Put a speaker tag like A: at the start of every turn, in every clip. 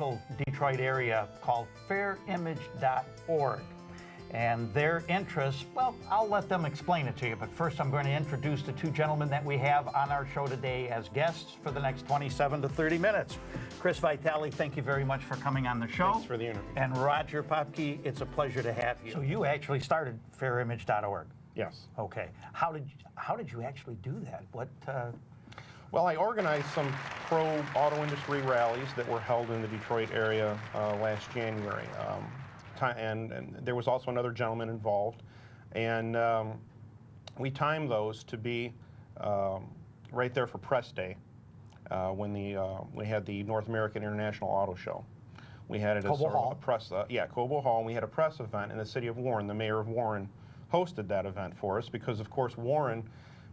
A: local Detroit area called fairimage.org. And their interests, well, I'll let them explain it to you. But first, I'm going to introduce the two gentlemen that we have on our show today as guests for the next 27 to 30 minutes. Chris Vitale, thank you very much for coming on the show.
B: Thanks for the interview.
A: And Roger Popke, it's a pleasure to have you. So you actually started fairimage.org.
B: Yes.
A: Okay. How did you actually do that?
B: Well, I organized some pro-auto industry rallies that were held in the Detroit area last January. And there was also another gentleman involved. And we timed those to be right there for press day when we had the North American International Auto Show. We had it as sort of a press, Cobo Hall, and we had a press event in the city of Warren. The mayor of Warren hosted that event for us because, of course, Warren,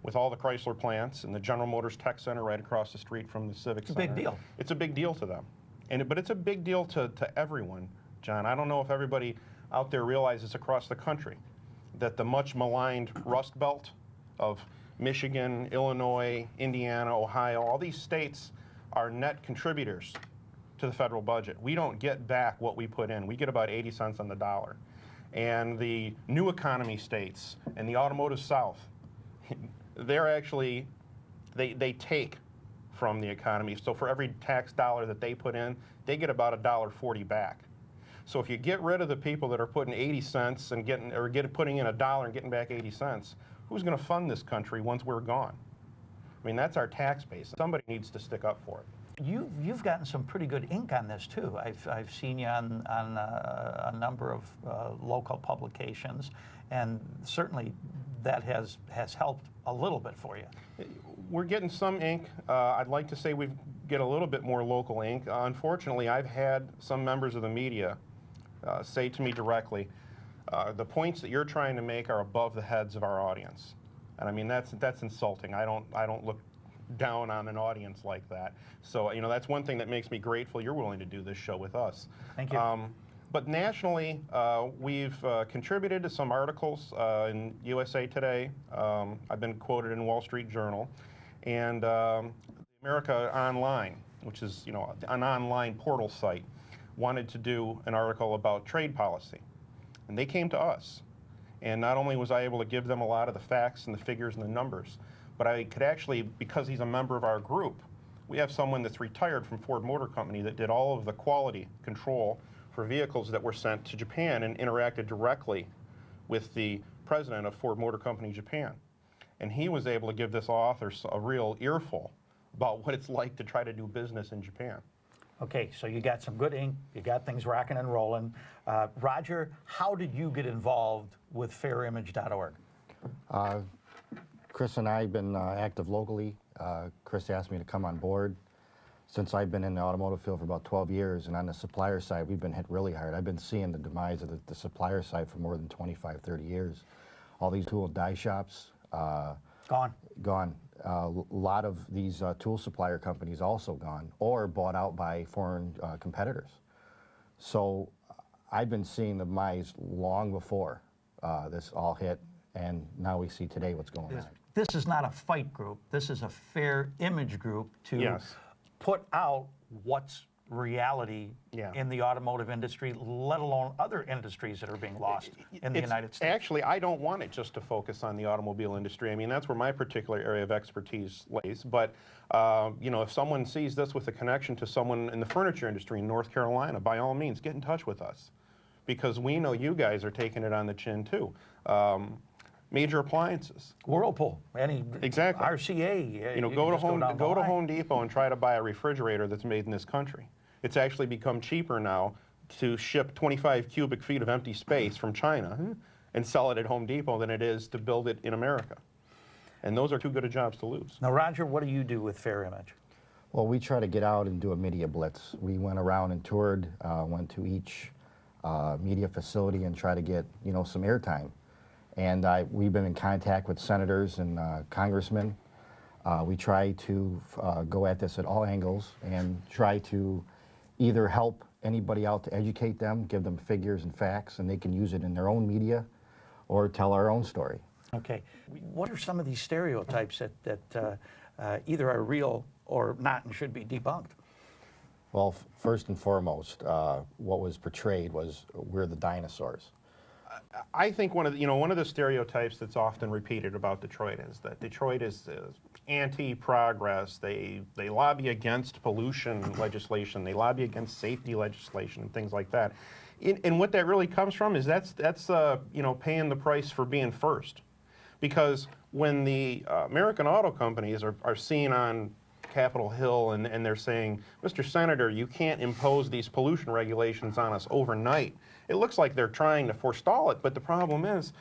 B: with all the Chrysler plants and the General Motors Tech Center right across the street from the Civic Center.
A: It's a big deal.
B: It's a big deal to them. But it's a big deal to everyone, John. I don't know if everybody out there realizes across the country that the much maligned Rust Belt of Michigan, Illinois, Indiana, Ohio, all these states are net contributors to the federal budget. We don't get back what we put in. We get about 80 cents on the dollar. And the new economy states and the automotive South, they're actually, they take from the economy. So for every tax dollar that they put in, they get about $1.40 back. So if you get rid of the people that are putting 80 cents and putting in $1 and getting back 80 cents, who's going to fund this country once we're gone? I mean, that's our tax base. Somebody needs to stick up for it.
A: You've gotten some pretty good ink on this too. I've seen you on a number of local publications, and certainly that has helped a little bit for you.
B: We're getting some ink. I'd like to say we get a little bit more local ink. Unfortunately, I've had some members of the media say to me directly, the points that you're trying to make are above the heads of our audience, and I mean that's insulting. I don't look down on an audience like that. So that's one thing that makes me grateful you're willing to do this show with us.
A: Thank you.
B: But nationally, we've contributed to some articles in USA Today. I've been quoted in Wall Street Journal, and America Online, which is an online portal site, wanted to do an article about trade policy, and they came to us. And not only was I able to give them a lot of the facts and the figures and the numbers, but I could actually, because he's a member of our group, we have someone that's retired from Ford Motor Company that did all of the quality control for vehicles that were sent to Japan and interacted directly with the president of Ford Motor Company Japan. And he was able to give this author a real earful about what it's like to try to do business in Japan.
A: Okay, so you got some good ink, you got things rocking and rolling. Roger, how did you get involved with fairimage.org?
C: Chris and I have been active locally. Chris asked me to come on board. Since I've been in the automotive field for about 12 years, and on the supplier side, we've been hit really hard. I've been seeing the demise of the supplier side for more than 25, 30 years. All these tool and die shops, gone. A lot of these tool supplier companies also gone, or bought out by foreign competitors. So I've been seeing the demise long before this all hit, and now we see today what's going on.
A: This is not a fight group. This is a fair image group to put out what's reality in the automotive industry, let alone other industries that are being lost in the United States.
B: Actually, I don't want it just to focus on the automobile industry. I mean, that's where my particular area of expertise lays. But, if someone sees this with a connection to someone in the furniture industry in North Carolina, by all means, get in touch with us. Because we know you guys are taking it on the chin, too. Major appliances.
A: Whirlpool,
B: exactly.
A: RCA.
B: Go to Home Depot and try to buy a refrigerator that's made in this country. It's actually become cheaper now to ship 25 cubic feet of empty space from China and sell it at Home Depot than it is to build it in America. And those are too good of jobs to lose.
A: Now, Roger, what do you do with Fair Image?
C: Well, we try to get out and do a media blitz. We went around and toured, went to each media facility and try to get some airtime. And we've been in contact with senators and congressmen. We try to go at this at all angles and try to either help anybody out to educate them, give them figures and facts, and they can use it in their own media, or tell our own story.
A: Okay. What are some of these stereotypes that either are real or not and should be debunked?
C: Well, first and foremost, what was portrayed was we're the dinosaurs.
B: I think one of the stereotypes that's often repeated about Detroit is that Detroit is anti-progress. They lobby against pollution legislation. They lobby against safety legislation and things like that. And what that really comes from is that's paying the price for being first, because when the American auto companies are seen on Capitol Hill and they're saying, Mr. Senator, you can't impose these pollution regulations on us overnight. It looks like they're trying to forestall it, but the problem is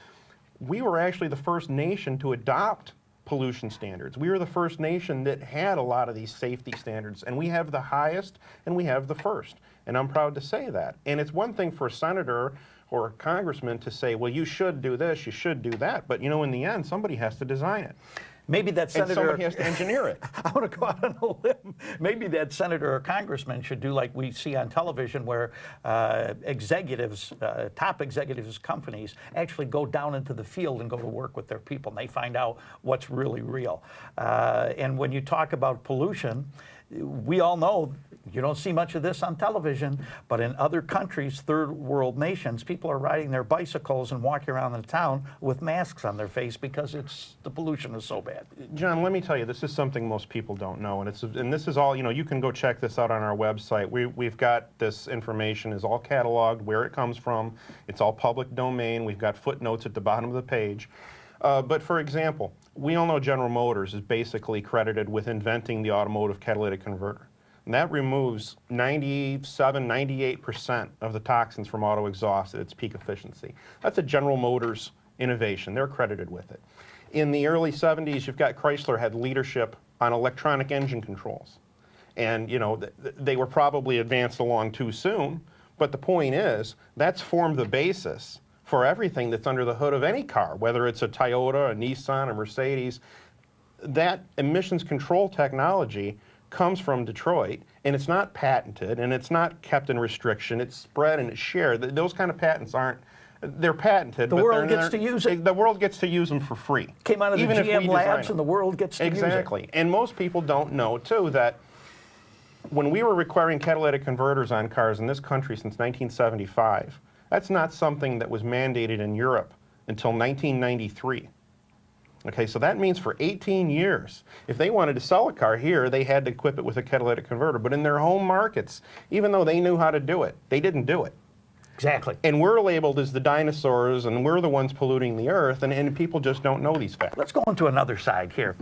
B: we were actually the first nation to adopt pollution standards. We were the first nation that had a lot of these safety standards, and we have the highest and we have the first. And I'm proud to say that. And it's one thing for a senator or a congressman to say, well, you should do this, you should do that, but in the end, somebody has to design it.
A: Maybe that senator.
B: And somebody has to engineer it.
A: I want to go out on a limb. Maybe that senator or congressman should do like we see on television, where executives, top executives, companies actually go down into the field and go to work with their people, and they find out what's really real. And when you talk about pollution, we all know you don't see much of this on television, but in other countries, third world nations, people are riding their bicycles and walking around the town with masks on their face because the pollution is so bad.
B: John, let me tell you, this is something most people don't know, and this is all, you can go check this out on our website. We've got this information is all cataloged, where it comes from. It's all public domain. We've got footnotes at the bottom of the page. But for example, we all know General Motors is basically credited with inventing the automotive catalytic converter. And that removes 97, 98% of the toxins from auto exhaust at its peak efficiency. That's a General Motors innovation. They're credited with it. In the early 70s, you've got Chrysler had leadership on electronic engine controls. And, they were probably advanced along too soon. But the point is, that's formed the basis for everything that's under the hood of any car, whether it's a Toyota, a Nissan, a Mercedes. That emissions control technology comes from Detroit, and it's not patented, and it's not kept in restriction. It's spread and it's shared. Those kind of patents aren't, they're patented,
A: the world gets to use it.
B: The world gets to use them for free.
A: Came out of the
B: even if we
A: GM labs,
B: design
A: and the world gets to use it.
B: Exactly. And most people don't know, too, that when we were requiring catalytic converters on cars in this country since 1975, that's not something that was mandated in Europe until 1993. Okay, so that means for 18 years, if they wanted to sell a car here, they had to equip it with a catalytic converter. But in their home markets, even though they knew how to do it, they didn't do it.
A: Exactly.
B: And we're labeled as the dinosaurs, and we're the ones polluting the earth, and people just don't know these facts.
A: Let's go into another side here.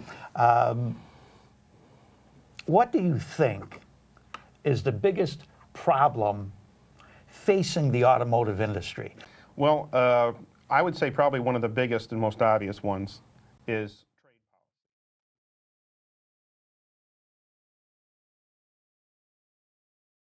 A: What do you think is the biggest problem facing the automotive industry?
B: Well, I would say probably one of the biggest and most obvious ones is